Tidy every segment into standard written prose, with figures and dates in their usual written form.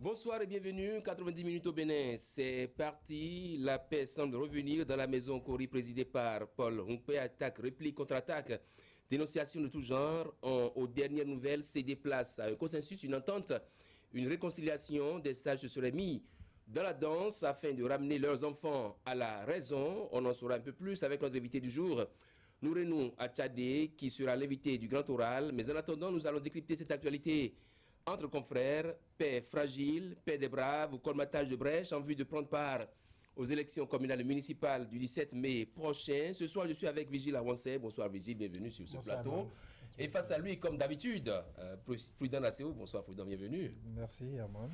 Bonsoir et bienvenue, 90 minutes au Bénin, c'est parti, la paix semble revenir dans la maison Kori présidée par Paul Humpé, attaque, réplique, contre-attaque, dénonciation de tout genre, aux dernières nouvelles, cédé place à un consensus, une entente, une réconciliation, des sages se seraient mis dans la danse afin de ramener leurs enfants à la raison. On en saura un peu plus avec notre invité du jour, Nourenou Achadé, qui sera l'invité du grand oral, mais en attendant, nous allons décrypter cette actualité entre confrères, paix fragile, paix des braves ou colmatage de brèche en vue de prendre part aux élections communales et municipales du 17 mai prochain. Ce soir, je suis avec Vigile Awansé. Bonsoir Vigile, bienvenue sur ce plateau. Et face à lui, comme d'habitude, Prudent Nacéo. Bonsoir Prudent, bienvenue. Merci Herman.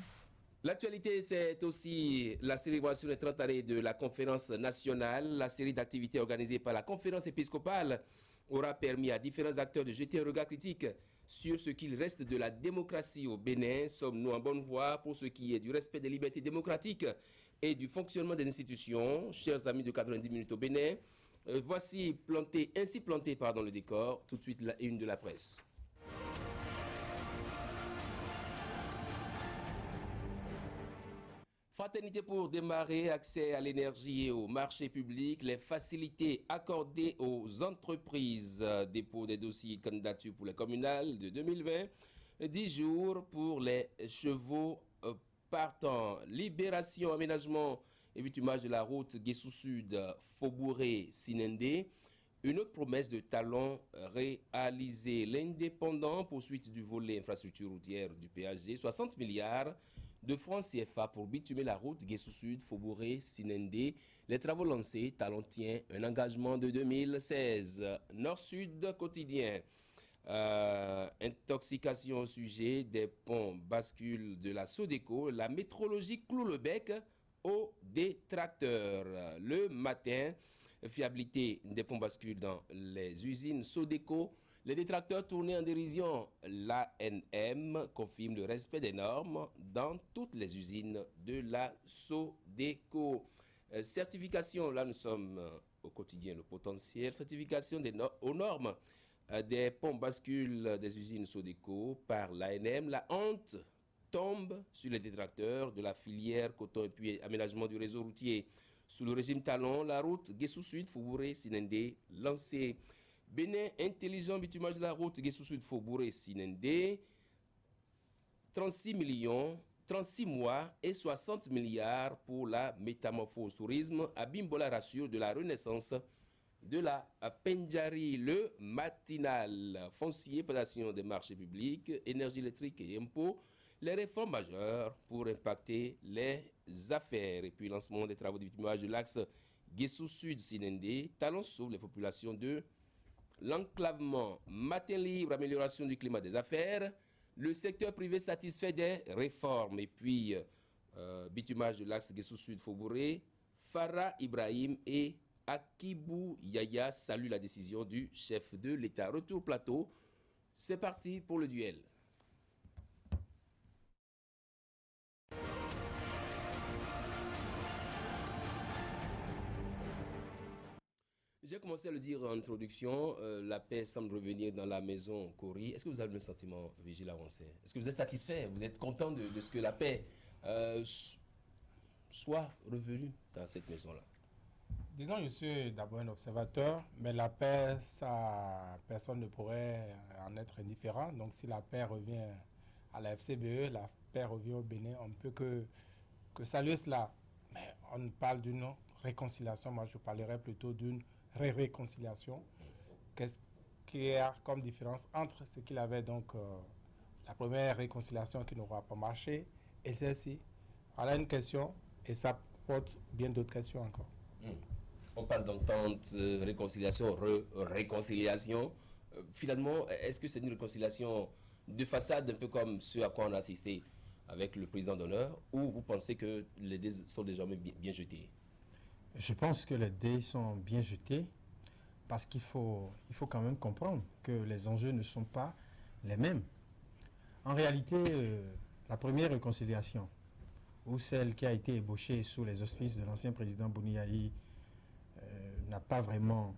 L'actualité, c'est aussi la célébration des 30 années de la conférence nationale. La série d'activités organisées par la conférence épiscopale aura permis à différents acteurs de jeter un regard critique sur ce qu'il reste de la démocratie au Bénin. Sommes-nous en bonne voie pour ce qui est du respect des libertés démocratiques et du fonctionnement des institutions? Chers amis de 90 minutes au Bénin, voici ainsi planté le décor. Tout de suite, la une de la presse. Fraternité pour démarrer, accès à l'énergie et au marché public, les facilités accordées aux entreprises, dépôt des dossiers de candidature pour les communales de 2020, 10 jours pour les chevaux partants, libération, aménagement et bitumage de la route Guessou-Sud, Faubouré-Sinendé. Une autre promesse de talon réalisée. L'indépendant, poursuite du volet infrastructure routière du PAG, 60 milliards de francs CFA pour bitumer la route Guessou-Sud, Faubouré-Sinendé. Les travaux lancés, talon tient un engagement de 2016. Nord-Sud quotidien. Intoxication au sujet des ponts bascules de la Sodeco. La métrologie cloue le bec aux détracteurs. Le matin, fiabilité des ponts bascules dans les usines Sodeco. Les détracteurs tournés en dérision. L'ANM confirme le respect des normes dans toutes les usines de la Sodeco. Certification, là nous sommes au quotidien, le potentiel. Certification aux normes des ponts bascules des usines Sodeco par l'ANM. La honte tombe sur les détracteurs de la filière coton et puis aménagement du réseau routier. Sous le régime talon, la route Guessou-Sud, Faubouré-Sinendé lancée. Bénin intelligent bitumage de la route Guessou-Sud, Faubouré-Sinendé. 36 millions, 36 mois et 60 milliards pour la métamorphose tourisme. Abimbola rassure de la renaissance de la Pendjari. Le matinal foncier, prédation des marchés publics, énergie électrique et impôts. Les réformes majeures pour impacter les affaires. Et puis lancement des travaux de bitumage de l'axe Guessou-Sud-Sinendé. Talon sauve les populations de l'enclavement. Matin libre, amélioration du climat des affaires. Le secteur privé satisfait des réformes. Et puis bitumage de l'axe Guessou-Sud-Faubouré. Farah Ibrahim et Akibou Yaya saluent la décision du chef de l'État. Retour plateau. C'est parti pour le duel. J'ai commencé à le dire en introduction, la paix semble revenir dans la maison Kori. Est-ce que vous avez le même sentiment, Vigile Awansé? Est-ce que vous êtes satisfait? Vous êtes content de ce que la paix soit revenue dans cette maison-là? Disons, je suis d'abord un observateur, mais la paix, ça, personne ne pourrait en être indifférent. Donc si la paix revient à la FCBE, la paix revient au Bénin, on ne peut que saluer cela. Mais on parle d'une réconciliation, moi je parlerais plutôt d'une réconciliation. Qu'est-ce qu'il y a comme différence entre ce qu'il avait donc la première réconciliation qui n'aura pas marché et celle-ci? Voilà une question et ça porte bien d'autres questions encore. On parle d'entente, réconciliation, réconciliation. Finalement, est-ce que c'est une réconciliation de façade, un peu comme ce à quoi on a assisté avec le président d'honneur, ou vous pensez que les dés sont désormais bien jetés? Je pense que les dés sont bien jetés parce qu'il faut quand même comprendre que les enjeux ne sont pas les mêmes. En réalité, la première réconciliation, ou celle qui a été ébauchée sous les auspices de l'ancien président Bouniaï, n'a pas vraiment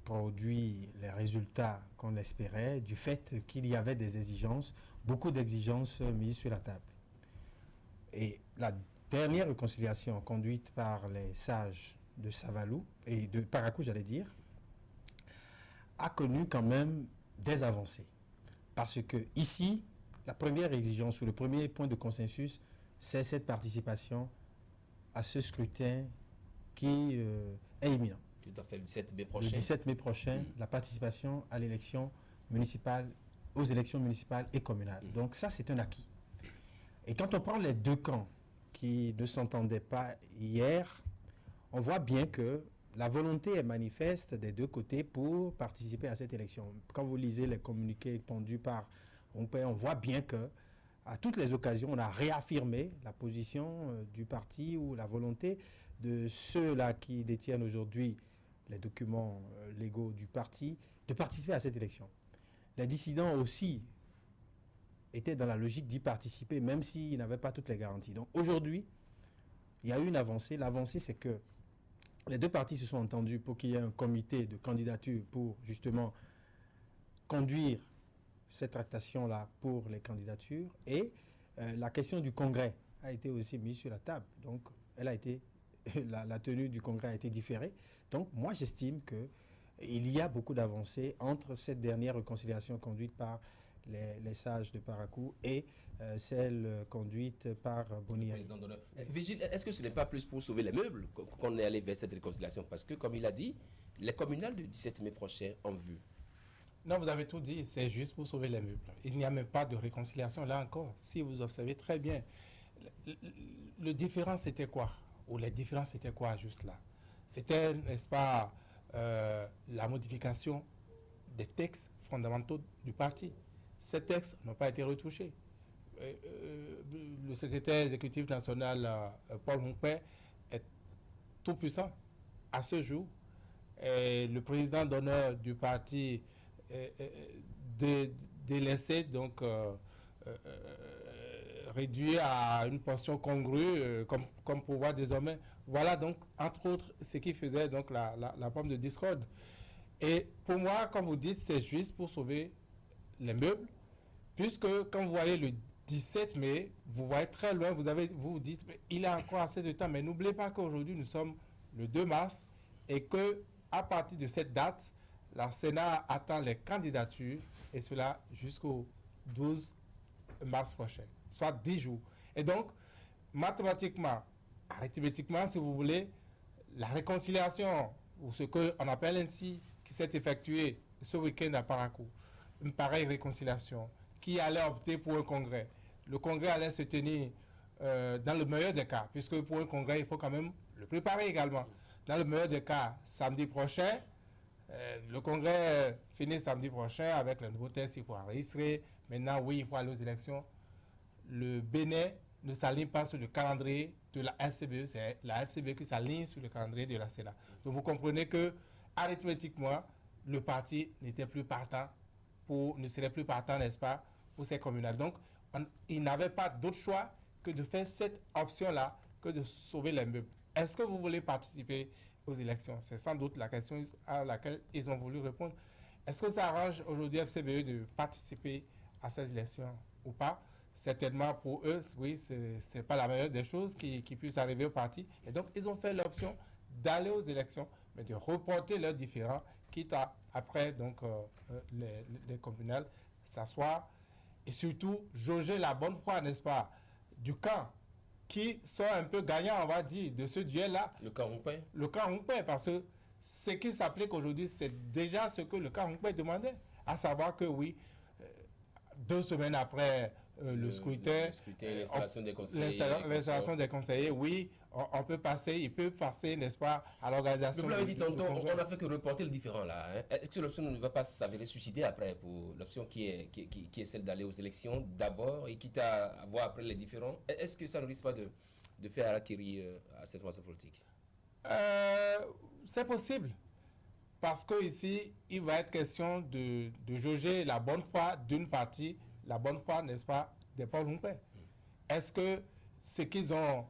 produit les résultats qu'on espérait du fait qu'il y avait des exigences, beaucoup d'exigences mises sur la table. Et la dernière réconciliation conduite par les sages de Savalou et de Parakou, j'allais dire, a connu quand même des avancées. Parce que ici, la première exigence ou le premier point de consensus, c'est cette participation à ce scrutin qui est imminent. Tout à fait, le 17 mai prochain. Le 17 mai prochain, la participation à l'élection municipale, aux élections municipales et communales. Donc ça, c'est un acquis. Et quand on prend les deux camps qui ne s'entendaient pas hier, on voit bien que la volonté est manifeste des deux côtés pour participer à cette élection. Quand vous lisez les communiqués pendus par Ompé, on voit bien que à toutes les occasions, on a réaffirmé la position du parti ou la volonté de ceux-là qui détiennent aujourd'hui les documents légaux du parti de participer à cette élection. Les dissidents aussi étaient dans la logique d'y participer, même s'ils n'avaient pas toutes les garanties. Donc aujourd'hui, il y a eu une avancée. L'avancée, c'est que les deux partis se sont entendus pour qu'il y ait un comité de candidature pour justement conduire cette tractation-là pour les candidatures. Et la question du congrès a été aussi mise sur la table. Donc, elle a été, la tenue du congrès a été différée. Donc, moi, j'estime qu'il y a beaucoup d'avancées entre cette dernière réconciliation conduite par les sages de Parakou et celle conduite par Boni. Vigile, est-ce que ce n'est pas plus pour sauver les meubles qu'on est allé vers cette réconciliation? Parce que, comme il a dit, les communales du 17 mai prochain ont vu. Non, vous avez tout dit, c'est juste pour sauver les meubles. Il n'y a même pas de réconciliation là encore. Si vous observez très bien, le différent c'était quoi? Ou les différences c'était quoi juste là? C'était, n'est-ce pas, la modification des textes fondamentaux du parti. Ces textes n'ont pas été retouchés. Le secrétaire exécutif national, Paul Moupé, est tout puissant à ce jour. Et le président d'honneur du parti délaissé, donc réduit à une portion congrue comme pouvoir désormais. Voilà donc, entre autres, ce qui faisait donc la pomme de discorde. Et pour moi, comme vous dites, c'est juste pour sauver les meubles, puisque quand vous voyez le 17 mai, vous voyez très loin, vous vous dites, il a encore assez de temps, mais n'oubliez pas qu'aujourd'hui, nous sommes le 2 mars et que à partir de cette date, la Sénat attend les candidatures, et cela jusqu'au 12 mars prochain, soit 10 jours. Et donc, mathématiquement, arithmétiquement, si vous voulez, la réconciliation, ou ce qu'on appelle ainsi, qui s'est effectuée ce week-end à Parakou, une pareille réconciliation, qui allait opter pour un congrès. Le congrès allait se tenir dans le meilleur des cas, puisque pour un congrès, il faut quand même le préparer également. Dans le meilleur des cas, samedi prochain, le congrès finit samedi prochain avec le nouveau test, il faut enregistrer. Maintenant, oui, il faut aller aux élections. Le Bénin ne s'aligne pas sur le calendrier de la FCBE, c'est la FCBE qui s'aligne sur le calendrier de la Sénat. Donc vous comprenez que, arithmétiquement, le parti n'était plus partant ne serait plus partant, n'est-ce pas, pour ces communales. Donc, il n'avait pas d'autre choix que de faire cette option-là, que de sauver les meubles. Est-ce que vous voulez participer aux élections? C'est sans doute la question à laquelle ils ont voulu répondre. Est-ce que ça arrange aujourd'hui FCBE de participer à ces élections ou pas? Certainement pour eux, oui, c'est pas la meilleure des choses qui puisse arriver au parti. Et donc, ils ont fait l'option d'aller aux élections, mais de reporter leurs différends, quitte à, après donc, les communales, s'asseoir et surtout jauger la bonne foi, n'est-ce pas, du camp qui sont un peu gagnants, on va dire, de ce duel-là. Le camp Ompé. Le camp Ompé, parce que ce qui s'applique aujourd'hui, c'est déjà ce que le camp Ompé demandait, à savoir que oui, 2 semaines après le scrutin, l'installation des conseillers. L'installation des conseillers, oui, on peut passer, il peut passer, n'est-ce pas, à l'organisation. Vous l'avez dit tantôt, on n'a fait que reporter le différent là. Hein. Est-ce que l'option ne va pas s'avérer suicider après pour l'option qui est celle d'aller aux élections d'abord et quitte à voir après les différents? Est-ce que ça ne risque pas de faire acquérir à cette formation politique? C'est possible. Parce qu'ici, il va être question de jauger la bonne foi d'une partie, la bonne foi, n'est-ce pas, des Paul Moupé. Est-ce que ce qu'ils ont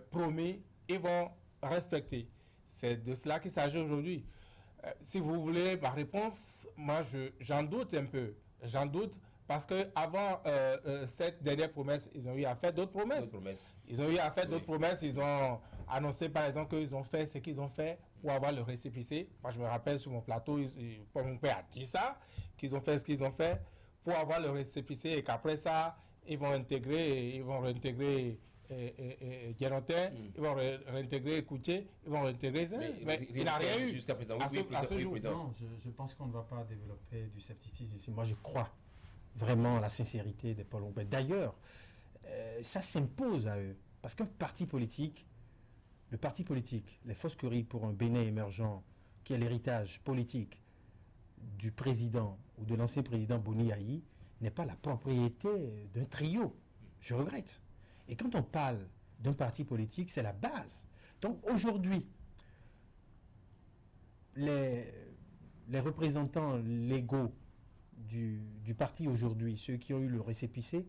promis, ils vont respecter? C'est de cela qu'il s'agit aujourd'hui. Si vous voulez ma réponse, moi, j'en doute un peu. J'en doute Parce qu'avant cette dernière promesse, ils ont eu à faire d'autres promesses. Ils ont eu à faire d'autres promesses. Ils ont annoncé, par exemple, qu'ils ont fait ce qu'ils ont fait pour avoir le récépissé. Moi, je me rappelle sur mon plateau, mon père a dit ça, qu'ils ont fait ce qu'ils ont fait pour avoir le récépissé et qu'après ça, ils vont réintégrer Guérentin, ils vont réintégrer Koutié, ils vont réintégrer ça. Mais il n'a rien eu jusqu'à présent. à ce jour. Non, je pense qu'on ne va pas développer du scepticisme ici. Moi, je crois vraiment à la sincérité des Paul Hongbe. D'ailleurs, ça s'impose à eux. Parce qu'un parti politique, le parti politique, les Fosqueries pour un Bénin émergent, qui est l'héritage politique du président ou de l'ancien président Boni Yayi, n'est pas la propriété d'un trio. Je regrette. Et quand on parle d'un parti politique, c'est la base. Donc aujourd'hui, les représentants légaux du parti aujourd'hui, ceux qui ont eu le récépissé,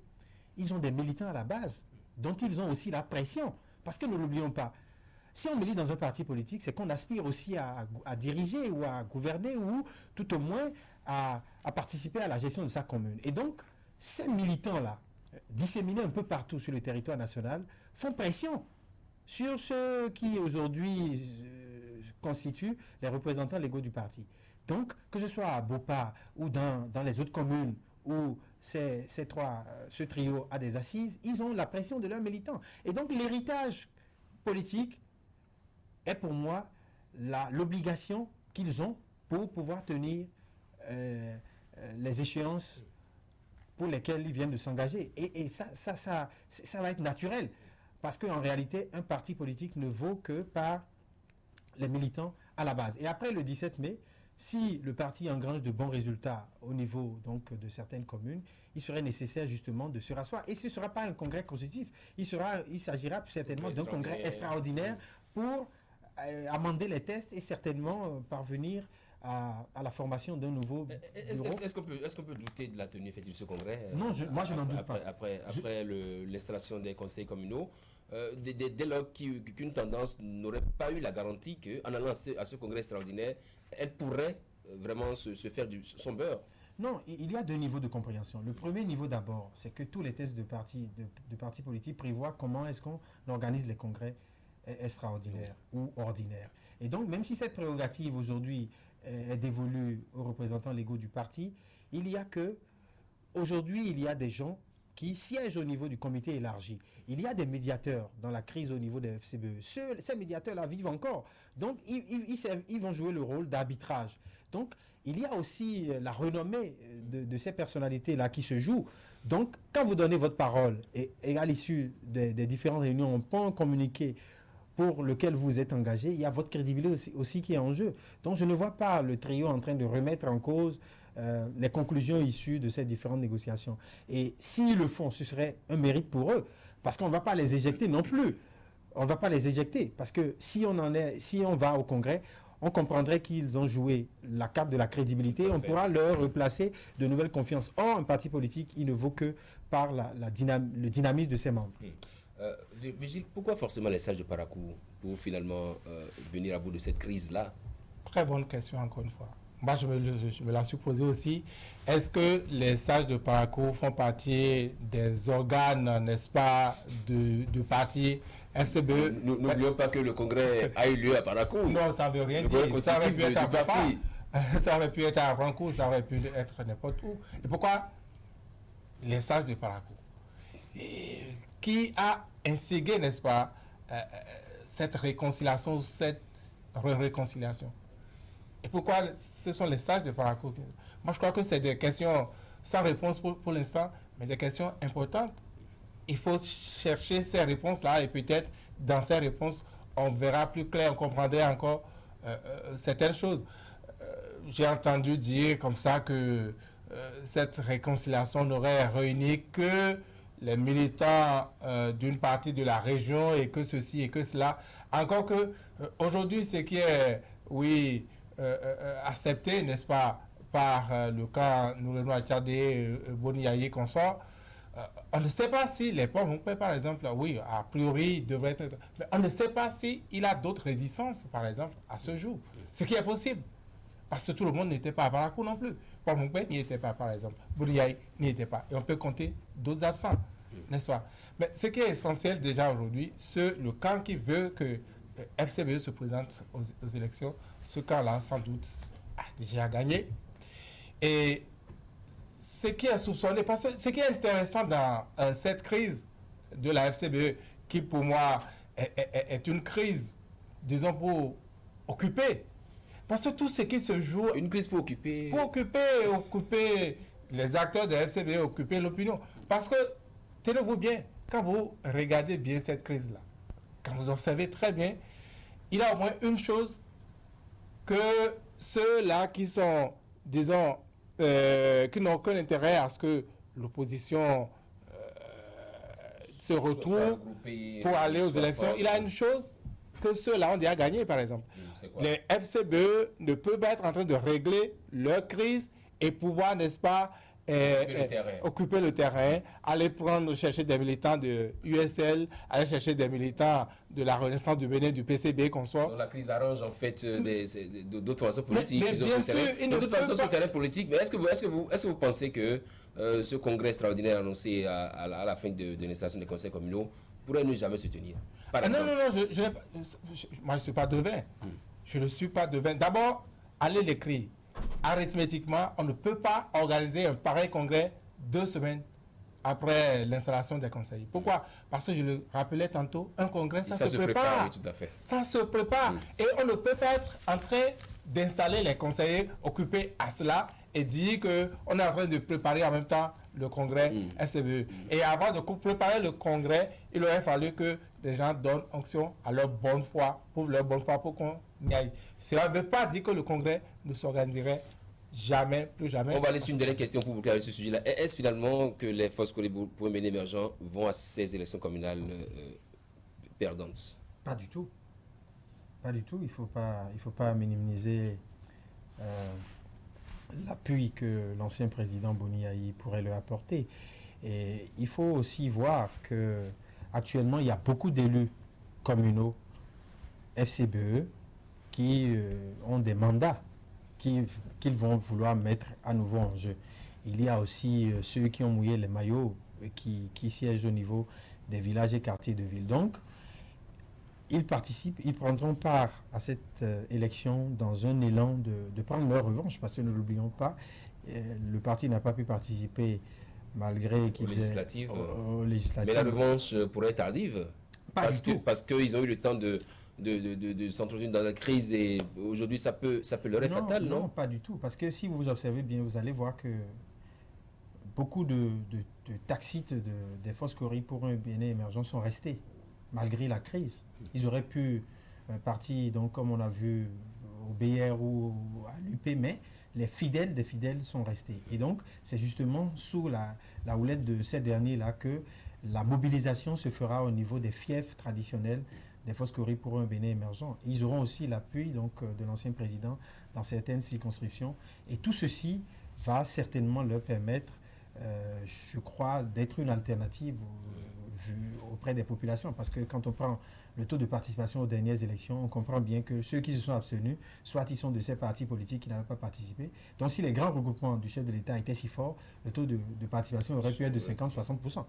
ils ont des militants à la base, dont ils ont aussi la pression. Parce que ne l'oublions pas, si on milite dans un parti politique, c'est qu'on aspire aussi à diriger ou à gouverner ou tout au moins à participer à la gestion de sa commune. Et donc, ces militants-là, disséminés un peu partout sur le territoire national, font pression sur ceux qui aujourd'hui constituent les représentants légaux du parti. Donc, que ce soit à Bopa ou dans les autres communes où ce trio a des assises, ils ont la pression de leurs militants. Et donc, l'héritage politique est pour moi l'obligation qu'ils ont pour pouvoir tenir les échéances pour lesquelles ils viennent de s'engager. Et ça va être naturel. Parce qu'en réalité, un parti politique ne vaut que par les militants à la base. Et après le 17 mai, si le parti engrange de bons résultats au niveau donc, de certaines communes, il serait nécessaire justement de se rasseoir. Et ce ne sera pas un congrès constitutif. Il s'agira certainement d'un congrès extraordinaire pour amender les tests et certainement parvenir à la formation d'un nouveau bureau. Est-ce qu'on peut douter de la tenue effective de ce congrès? Non, moi je n'en doute pas. Après l'installation des conseils communaux, dès lors qu'une tendance n'aurait pas eu la garantie qu'en allant à ce congrès extraordinaire, elle pourrait vraiment se faire son beurre. Non, il y a deux niveaux de compréhension. Le premier niveau d'abord, c'est que tous les tests de partis politiques prévoient comment est-ce qu'on organise les congrès extraordinaires ou ordinaires. Et donc, même si cette prérogative aujourd'hui est dévolue aux représentants légaux du parti, aujourd'hui, il y a des gens qui siègent au niveau du comité élargi. Il y a des médiateurs dans la crise au niveau des FCBE. Ces médiateurs-là vivent encore. Donc, ils vont jouer le rôle d'arbitrage. Donc, il y a aussi la renommée de ces personnalités-là qui se joue. Donc, quand vous donnez votre parole et à l'issue des différentes réunions, on peut communiquer pour lequel vous êtes engagé, il y a votre crédibilité aussi qui est en jeu. Donc, je ne vois pas le trio en train de remettre en cause les conclusions issues de ces différentes négociations. Et s'ils le font, ce serait un mérite pour eux, parce qu'on ne va pas les éjecter non plus. On ne va pas les éjecter, parce que si on va au Congrès, on comprendrait qu'ils ont joué la carte de la crédibilité, on pourra leur replacer de nouvelles confiances. Or, un parti politique, il ne vaut que par le dynamisme de ses membres. Vigile, pourquoi forcément les sages de Parakou pour finalement venir à bout de cette crise-là? Très bonne question encore une fois. Moi, je me la suis posée aussi. Est-ce que les sages de Parakou font partie des organes, n'est-ce pas, de parti FCBE? N'oublions pas que le congrès a eu lieu à Parakou. Non, ça ne veut rien dire. Ça aurait pu être à parti. Ça aurait pu être à Rankou, ça aurait pu être n'importe où. Et pourquoi les sages de Parakou? Qui a instigé, n'est-ce pas, cette réconciliation, cette réconciliation? Et pourquoi ce sont les sages de Parakou? Moi, je crois que c'est des questions sans réponse pour l'instant, mais des questions importantes. Il faut chercher ces réponses-là et peut-être dans ces réponses, on verra plus clair, on comprendra encore certaines choses. J'ai entendu dire comme ça que cette réconciliation n'aurait réuni que les militants d'une partie de la région et que ceci et que cela. Encore que aujourd'hui, ce qui est, oui, accepté, n'est-ce pas, par le camp Noureno Achadé, Boni Yayi consort, on ne sait pas si les Paul Hongbe, par exemple, oui, a priori, devrait être... Mais on ne sait pas s'il a d'autres résistances, par exemple, à ce jour. Ce qui est possible. Parce que tout le monde n'était pas à Parakou non plus. Paul Moukwé n'y était pas, par exemple. Bouriaï n'y était pas. Et on peut compter d'autres absents, n'est-ce pas? Mais ce qui est essentiel déjà aujourd'hui, c'est le camp qui veut que FCBE se présente aux élections. Ce camp-là, sans doute, a déjà gagné. Et ce qui est soupçonné, parce que ce qui est intéressant dans cette crise de la FCBE, qui pour moi est une crise, disons, pour occuper. Parce que tout ce qui se joue... Une crise pour occuper... Pour occuper les acteurs de la FCBE, occuper l'opinion. Parce que, tenez-vous bien, quand vous regardez bien cette crise-là, quand vous observez très bien, il y a au moins une chose que ceux-là qui sont, disons, qui n'ont aucun intérêt à ce que l'opposition se retrouve pour aller aux élections. Il y a une chose que ceux-là ont déjà gagné, par exemple. Les FCBE ne peuvent pas être en train de régler leur crise et pouvoir, n'est-ce pas, occuper le terrain, aller chercher des militants de USL, aller chercher des militants de la Renaissance du Bénin, du PCB, qu'on soit. Donc la crise arrange en fait d'autres formations politiques. Mais bien sûr, de toute façon, sur le terrain politique, mais est-ce que vous pensez que ce congrès extraordinaire annoncé à la fin de l'installation des conseils communaux pourrait ne jamais se tenir? Non, moi je ne suis pas devin. Je ne suis pas devin. D'abord, allez l'écrire. Arithmétiquement, on ne peut pas organiser un pareil congrès 2 semaines après l'installation des conseillers. Pourquoi? Parce que je le rappelais tantôt, un congrès, ça se prépare. Oui, tout à fait. Ça se prépare. Et on ne peut pas être en train d'installer les conseillers occupés à cela et dire qu'on est en train de préparer en même temps le congrès FCBE. Et avant de préparer le congrès, il aurait fallu que des gens donnent onction à leur bonne foi, pour leur bonne foi, pour qu'on y aille. Cela ne veut pas dire que le congrès ne s'organiserait jamais, plus jamais. On va aller sur une dernière question pour vous clarifier ce sujet-là. Est-ce finalement que les forces pour un Bénin émergent vont à ces élections communales perdantes? Pas du tout. Pas du tout. Il faut pas minimiser l'appui que l'ancien président Boni Ayi pourrait leur apporter. Et il faut aussi voir que actuellement il y a beaucoup d'élus communaux FCBE qui ont des mandats qu'ils vont vouloir mettre à nouveau en jeu. Il y a aussi ceux qui ont mouillé les maillots qui siègent au niveau des villages et quartiers de ville. Donc, ils participent, ils prendront part à cette élection dans un élan de prendre leur revanche, parce que ne l'oublions pas, le parti n'a pas pu participer malgré qu'il aux législatives. législatives. Mais la revanche pourrait être tardive. Parce qu'ils ont eu le temps de s'entretenir dans la crise et aujourd'hui ça peut leur être fatal, non? Non, pas du tout. Parce que si vous observez bien, vous allez voir que beaucoup de taxites des forces Cori pour un Bénin émergent sont restés malgré la crise. Ils auraient pu partir, donc, comme on a vu au BR ou à l'UP, mais les fidèles des fidèles sont restés. Et donc, c'est justement sous la houlette de ces derniers-là que la mobilisation se fera au niveau des fiefs traditionnels des forces Cori pour un Bénin émergent. Ils auront aussi l'appui donc de l'ancien président dans certaines circonscriptions. Et tout ceci va certainement leur permettre, je crois, d'être une alternative auprès des populations. Parce que quand on prend le taux de participation aux dernières élections, on comprend bien que ceux qui se sont abstenus, soit ils sont de ces partis politiques qui n'avaient pas participé. Donc si les grands regroupements du chef de l'État étaient si forts, le taux de participation aurait pu être de 50-60%.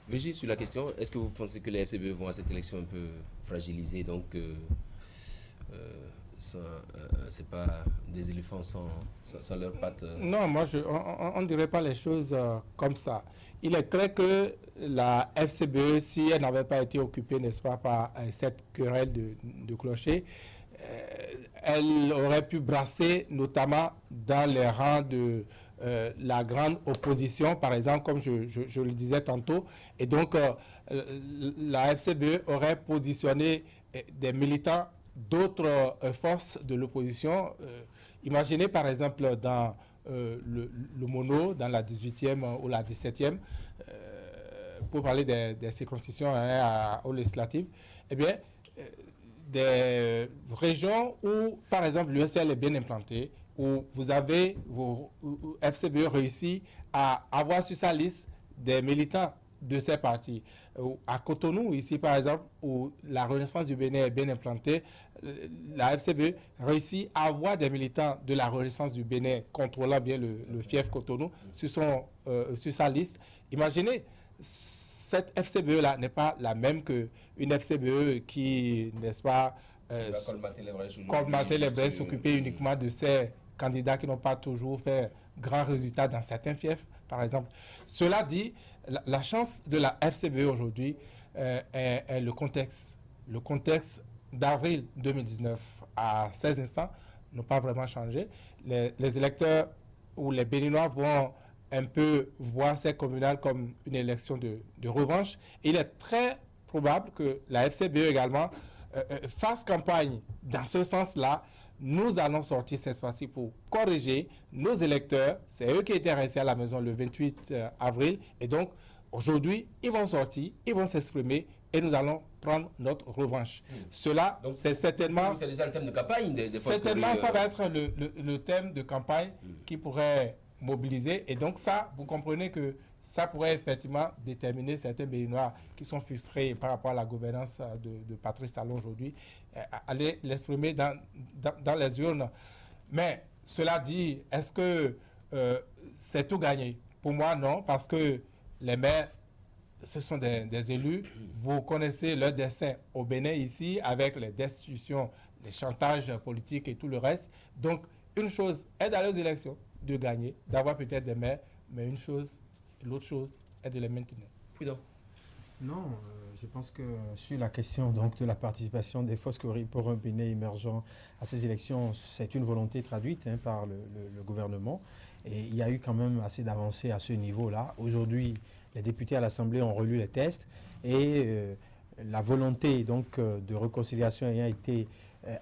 Végis, sur la question, est-ce que vous pensez que les FCBE vont à cette élection un peu fragilisée, donc c'est pas des éléphants sans leurs pattes? Non, moi, on ne dirait pas les choses comme ça. Il est clair que la FCBE, si elle n'avait pas été occupée, n'est-ce pas, par cette querelle de clocher, elle aurait pu brasser, notamment dans les rangs de la grande opposition, par exemple, comme je le disais tantôt. Et donc, la FCBE aurait positionné des militants d'autres forces de l'opposition. Imaginez, par exemple, dans le Mono, dans la 18e ou la 17e, pour parler des circonscriptions aux législatives, eh bien, des régions où, par exemple, l'USL est bien implanté, où vous avez, FCBE réussi à avoir sur sa liste des militants de ces partis. À Cotonou, ici par exemple, où la Renaissance du Bénin est bien implantée, la FCBE réussit à avoir des militants de la Renaissance du Bénin contrôlant bien le fief Cotonou sur sa liste. Imaginez, cette FCBE-là n'est pas la même qu'une FCBE qui, n'est-ce pas, colmater les brèches, s'occuper uniquement de ces candidats qui n'ont pas toujours fait grands résultats dans certains fiefs, par exemple. Cela dit, la chance de la FCBE aujourd'hui est le contexte. Le contexte d'avril 2019 à 16 instants n'a pas vraiment changé. Les électeurs ou les Béninois vont un peu voir ces communales comme une élection de revanche. Et il est très probable que la FCBE également fasse campagne dans ce sens-là. Nous allons sortir cette fois-ci pour corriger nos électeurs. C'est eux qui étaient restés à la maison le 28 avril. Et donc, aujourd'hui, ils vont sortir, ils vont s'exprimer et nous allons prendre notre revanche. Cela, donc, c'est certainement... C'est déjà le thème de campagne des certainement, ça va être le thème de campagne qui pourrait mobiliser. Et donc ça, vous comprenez que ça pourrait effectivement déterminer certains Béninois qui sont frustrés par rapport à la gouvernance de Patrice Talon aujourd'hui, aller l'exprimer dans les urnes. Mais cela dit, est-ce que c'est tout gagné? Pour moi, non, parce que les maires, ce sont des élus. Vous connaissez leur destin au Bénin ici, avec les destitutions, les chantages politiques et tout le reste. Donc, une chose est d'aller aux élections, de gagner, d'avoir peut-être des maires, mais l'autre chose est de les maintenir. Prudent. Non, je pense que sur la question donc, de la participation des forces pour un Bénin émergent à ces élections, c'est une volonté traduite par le gouvernement. Et il y a eu quand même assez d'avancées à ce niveau-là. Aujourd'hui, les députés à l'Assemblée ont relu les tests et la volonté donc, de réconciliation ayant été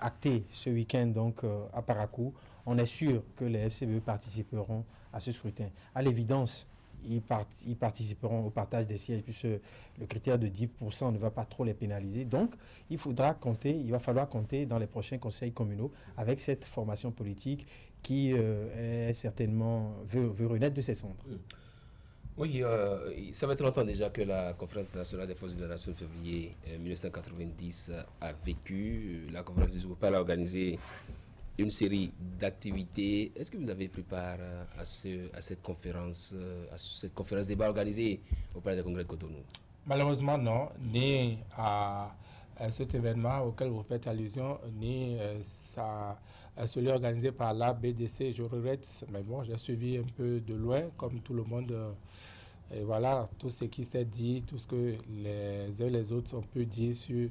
actée ce week-end donc, à Parakou, on est sûr que les FCBE participeront à ce scrutin. À l'évidence, ils participeront au partage des sièges puisque le critère de 10% ne va pas trop les pénaliser. Donc, il va falloir compter dans les prochains conseils communaux avec cette formation politique qui est certainement veut renaître de ses cendres. Oui, ça fait longtemps déjà que la Conférence nationale des forces de la nation de février 1990 a vécu. La Conférence municipale a organisé une série d'activités. Est-ce que vous avez pris part à cette conférence débat organisée au Palais des Congrès de Cotonou? Malheureusement, non. Ni à cet événement auquel vous faites allusion, ni celui organisé par la BDC. Je regrette, mais bon, j'ai suivi un peu de loin, comme tout le monde. Et voilà, tout ce qui s'est dit, tout ce que les uns et les autres ont pu dire sur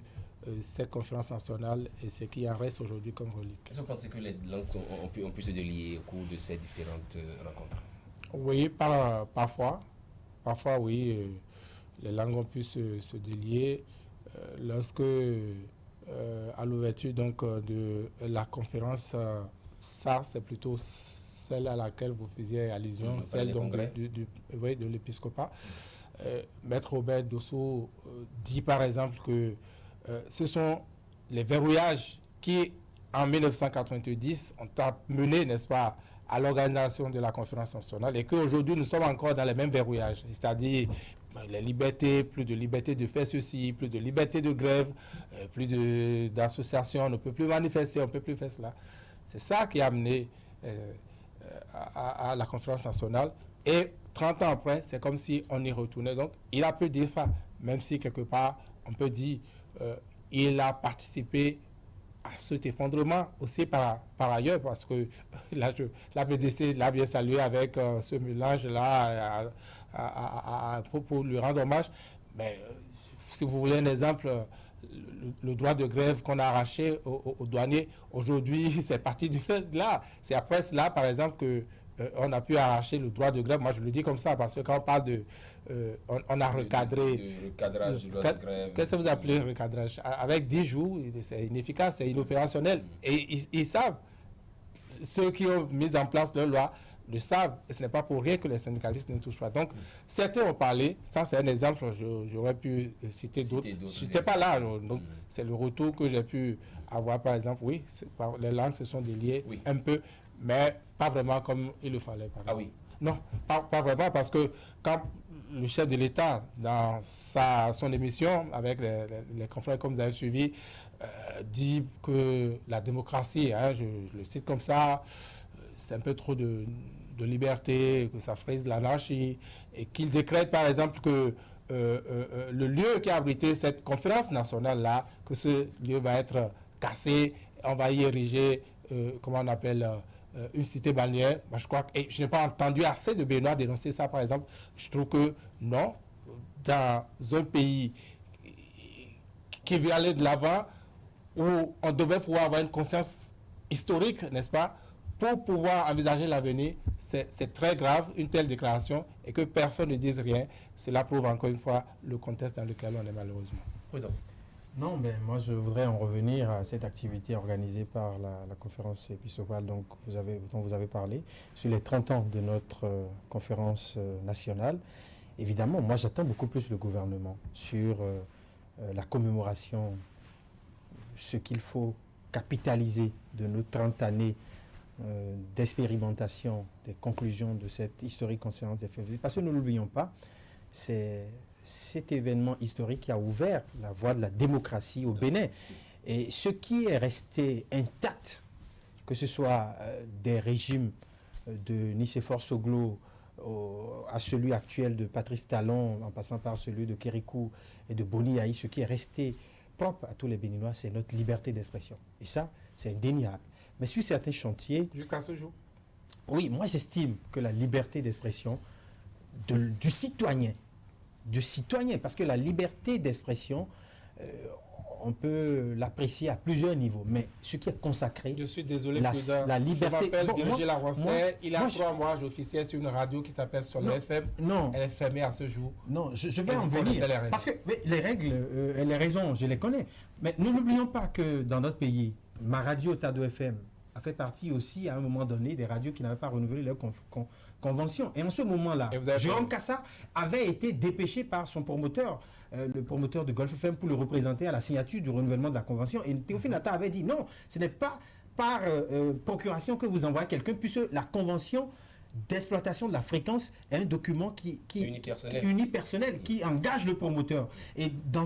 cette conférence nationale et ce qui en reste aujourd'hui comme relique. Est-ce que vous pensez que les langues ont pu se délier au cours de ces différentes rencontres? Oui, parfois. Parfois, oui, les langues ont pu se délier. Lorsque, à l'ouverture donc, de la conférence, ça, c'est plutôt celle à laquelle vous faisiez allusion, celle donc, de l'épiscopat. Maître Robert Dossou dit par exemple que ce sont les verrouillages qui, en 1990, ont mené, n'est-ce pas, à l'organisation de la conférence nationale et qu'aujourd'hui, nous sommes encore dans les mêmes verrouillages, c'est-à-dire les libertés, plus de liberté de faire ceci, plus de liberté de grève, plus d'associations, on ne peut plus manifester, on ne peut plus faire cela. C'est ça qui a amené à la conférence nationale et 30 ans après, c'est comme si on y retournait. Donc, il a pu dire ça, même si quelque part, on peut dire il a participé à cet effondrement aussi par ailleurs, parce que la BDC l'a bien salué avec ce mélange-là pour lui rendre hommage. Mais si vous voulez un exemple, le droit de grève qu'on a arraché aux douaniers, aujourd'hui, c'est parti de là. C'est après cela, par exemple, que on a pu arracher le droit de grève. Moi, je le dis comme ça, parce que quand on parle de... on a recadré... Le recadrage du droit de grève. Qu'est-ce que vous appelez recadrage? Avec 10 jours, c'est inefficace, c'est inopérationnel. Et ils savent, ceux qui ont mis en place leur loi, le savent. Et ce n'est pas pour rien que les syndicalistes ne touchent pas. Donc, certains ont parlé. Ça, c'est un exemple. J'aurais pu citer d'autres. Je n'étais pas là. Donc, c'est le retour que j'ai pu avoir, par exemple. Oui, les langues se sont déliées un peu, mais pas vraiment comme il le fallait. Ah oui. Non, pas vraiment, parce que quand le chef de l'État, dans son émission, avec les confrères comme vous avez suivi, dit que la démocratie, je le cite comme ça, c'est un peu trop de liberté, que ça frise l'anarchie, et qu'il décrète par exemple que le lieu qui a abrité cette conférence nationale-là, que ce lieu va être cassé, on va y ériger, comment on appelle, une cité balnéaire. Moi, je crois et je n'ai pas entendu assez de Béninois dénoncer ça, par exemple. Je trouve que non, dans un pays qui veut aller de l'avant, où on devait pouvoir avoir une conscience historique, n'est-ce pas, pour pouvoir envisager l'avenir, c'est très grave, une telle déclaration, et que personne ne dise rien. Cela prouve encore une fois le contexte dans lequel on est malheureusement. Oui, donc. Non, mais moi je voudrais en revenir à cette activité organisée par la conférence épiscopale dont vous avez parlé, sur les 30 ans de notre conférence nationale. Évidemment, moi j'attends beaucoup plus le gouvernement sur la commémoration, ce qu'il faut capitaliser de nos 30 années d'expérimentation, des conclusions de cette historique conférence des FFV. Parce que ne l'oublions pas, c'est cet événement historique qui a ouvert la voie de la démocratie au Bénin. Et ce qui est resté intact, que ce soit des régimes de Nicéphore Soglo à celui actuel de Patrice Talon, en passant par celui de Kérikou et de Boni Aïe, ce qui est resté propre à tous les Béninois, c'est notre liberté d'expression. Et ça, c'est indéniable. Mais sur certains chantiers... Jusqu'à ce jour. Oui, moi j'estime que la liberté d'expression du citoyen, parce que la liberté d'expression, on peut l'apprécier à plusieurs niveaux, mais ce qui est consacré... Je suis désolé, la liberté... Je m'appelle Virgile Laroncet, il y a 3 mois, j'officiais sur une radio qui s'appelle Soleil FM. Non. Elle est fermée à ce jour. Non, je vais en venir. Parce que les règles et les raisons, je les connais. Mais nous n'oublions pas que dans notre pays, ma radio Tado FM a fait partie aussi à un moment donné des radios qui n'avaient pas renouvelé leur convention. Et en ce moment-là, Jérôme Kassa avait été dépêché par son promoteur, le promoteur de Golf FM, pour le représenter à la signature du renouvellement de la convention. Et Théophile Nata avait dit non, ce n'est pas par procuration que vous envoyez quelqu'un, puisque la convention d'exploitation de la fréquence est un document qui unipersonnel, qui engage le promoteur. Et dans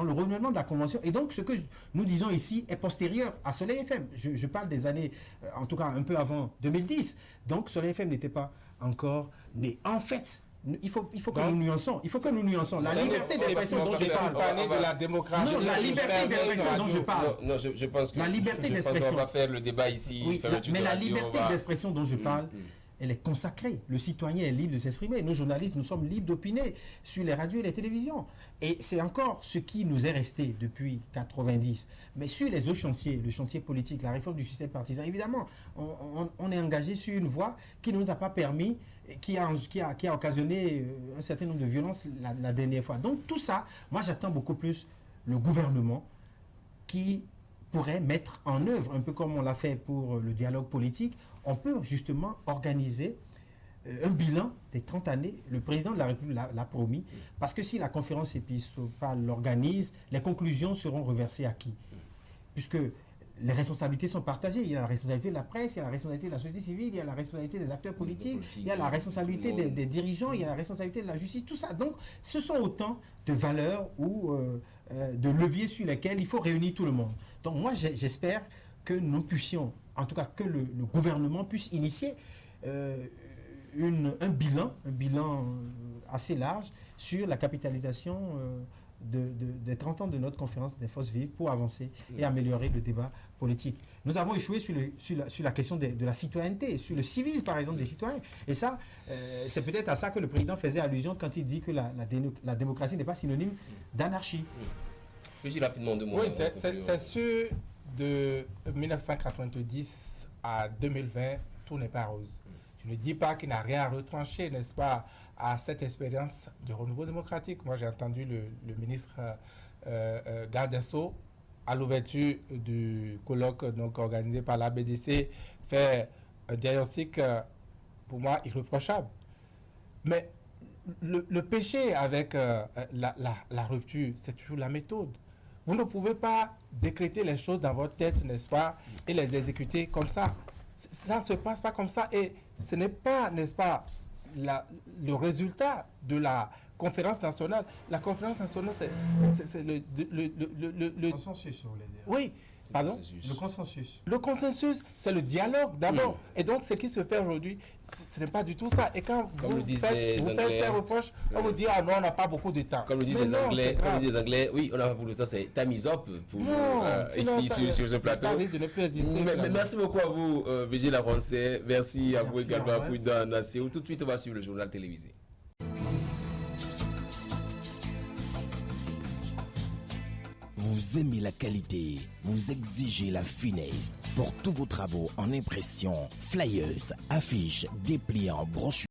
le renouvellement de la convention, et donc ce que nous disons ici est postérieur à Soleil FM. Je parle des années, en tout cas un peu avant 2010. Donc Soleil FM n'était pas encore né. En fait, il faut que nous nuançons. Il faut que nous nuançons. La liberté d'expression dont je parle. De la démocratie. Non, la liberté d'expression dont je parle. Non, je pense que... La liberté d'expression. On va faire le débat ici. Oui, mais la liberté d'expression dont je parle, elle est consacrée. Le citoyen est libre de s'exprimer. Nous, journalistes, nous sommes libres d'opiner sur les radios et les télévisions. Et c'est encore ce qui nous est resté depuis 90. Mais sur les autres chantiers, le chantier politique, la réforme du système partisan, évidemment, on est engagé sur une voie qui ne nous a pas permis, qui a occasionné un certain nombre de violences la dernière fois. Donc tout ça, moi j'attends beaucoup plus le gouvernement qui pourrait mettre en œuvre, un peu comme on l'a fait pour le dialogue politique. On peut justement organiser un bilan des 30 années. Le président de la République l'a promis, parce que si la conférence épiscopale l'organise, les conclusions seront reversées à qui? Puisque les responsabilités sont partagées. Il y a la responsabilité de la presse, il y a la responsabilité de la société civile, il y a la responsabilité des acteurs politiques, il y a la responsabilité des dirigeants, il y a la responsabilité de la justice, tout ça. Donc, ce sont autant de valeurs ou de leviers sur lesquels il faut réunir tout le monde. Donc, moi, j'espère que nous puissions, en tout cas que le gouvernement puisse initier un bilan assez large sur la capitalisation des 30 ans de notre conférence des forces vives pour avancer et améliorer le débat politique. Nous avons échoué sur la question de la citoyenneté, sur le civisme par exemple des citoyens. Et ça, c'est peut-être à ça que le président faisait allusion quand il dit que la démocratie n'est pas synonyme d'anarchie. Je dis rapidement deux mots. Oui, c'est sûr, de 1990 à 2020, tout n'est pas rose. Je ne dis pas qu'il n'a rien à retrancher, n'est-ce pas, à cette expérience de renouveau démocratique. Moi, j'ai entendu le ministre Garde des Sceaux, à l'ouverture du colloque donc, organisé par la BDC, faire un diagnostic, pour moi, irréprochable. Mais le péché avec la rupture, c'est toujours la méthode. Vous ne pouvez pas décréter les choses dans votre tête, n'est-ce pas, et les exécuter comme ça. Ça ne se passe pas comme ça. Et ce n'est pas, n'est-ce pas, le résultat de la conférence nationale. La conférence nationale, c'est le Consensus, vous voulez dire. Oui, pardon. Le consensus. Le consensus, c'est le dialogue d'abord. Et donc, ce qui se fait aujourd'hui, ce n'est pas du tout ça. Et quand Comme le vous disent faites les Anglais, ces reproches, on vous dit, ah non, on n'a pas beaucoup de temps. Comme le disent Mais les non, Anglais, c'est comme grave. le disent les Anglais, oui, on n'a pas beaucoup de temps, c'est time is up pour Non, sinon, ici ça- sur ce plateau. ça risque de ne plus exister, finalement. Merci beaucoup à vous, VG La Français. Merci à vous Merci, également, au revoir. Prudent Nassé. Tout de suite, on va suivre le journal télévisé. Vous aimez la qualité, vous exigez la finesse. Pour tous vos travaux en impression, flyers, affiches, dépliants, brochures.